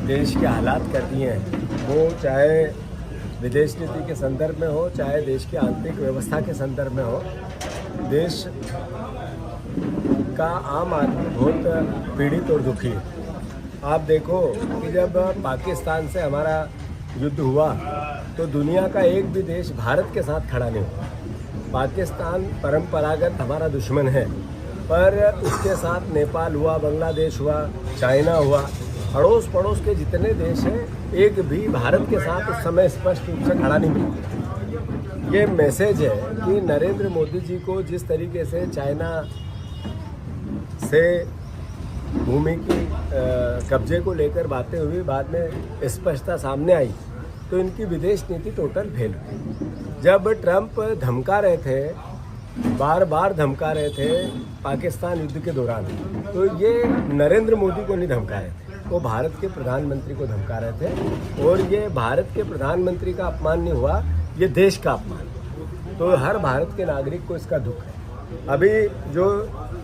देश के हालात कर दिए हैं, वो चाहे विदेश नीति के संदर्भ में हो, चाहे देश की आंतरिक व्यवस्था के संदर्भ में हो, देश का आम आदमी बहुत पीड़ित और दुखी है। आप देखो कि जब पाकिस्तान से हमारा युद्ध हुआ तो दुनिया का एक भी देश भारत के साथ खड़ा नहीं हुआ। पाकिस्तान परंपरागत हमारा दुश्मन है, पर उसके साथ नेपाल हुआ, बांग्लादेश हुआ, चाइना हुआ, अड़ोस पड़ोस के जितने देश हैं, एक भी भारत के साथ उस समय स्पष्ट रूप से खड़ा नहीं मिला। ये मैसेज है कि नरेंद्र मोदी जी को जिस तरीके से चाइना से भूमि की कब्जे को लेकर बातें हुई, बाद में स्पष्टता सामने आई, तो इनकी विदेश नीति टोटल फेल हुई। जब ट्रंप धमका रहे थे, बार बार धमका रहे थे पाकिस्तान युद्ध के दौरान, तो ये नरेंद्र मोदी को नहीं धमका रहे थे, वो भारत के प्रधानमंत्री को धमका रहे थे। और ये भारत के प्रधानमंत्री का अपमान नहीं हुआ, ये देश का अपमान। तो हर भारत के नागरिक को इसका दुख है। अभी जो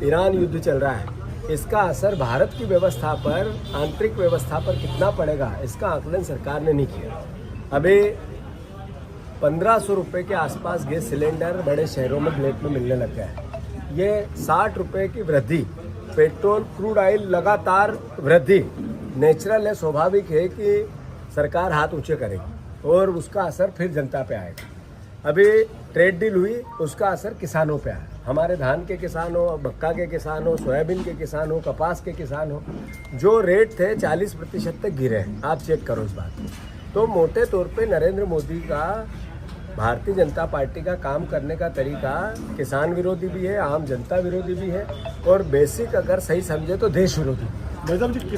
ईरान युद्ध चल रहा है, इसका असर भारत की व्यवस्था पर, आंतरिक व्यवस्था पर कितना पड़ेगा, इसका आकलन सरकार ने नहीं किया। अभी 1500 रुपये के आसपास गैस सिलेंडर बड़े शहरों में ब्लैक में मिलने लग गया है। ये 60 रुपये की वृद्धि, पेट्रोल क्रूड ऑयल लगातार वृद्धि नेचुरल है, स्वाभाविक है कि सरकार हाथ ऊंचे करेगी और उसका असर फिर जनता पे आएगा। अभी ट्रेड डील हुई, उसका असर किसानों पे आया। हमारे धान के किसान हो, मक्का के किसान हो, सोयाबीन के किसान हो, कपास के किसान हो, जो रेट थे 40% तक गिरे हैं। आप चेक करो इस बात को। तो मोटे तौर पे नरेंद्र मोदी का, भारतीय जनता पार्टी का काम करने का तरीका किसान विरोधी भी है, आम जनता विरोधी भी है, और बेसिक अगर सही समझे तो देश विरोधी।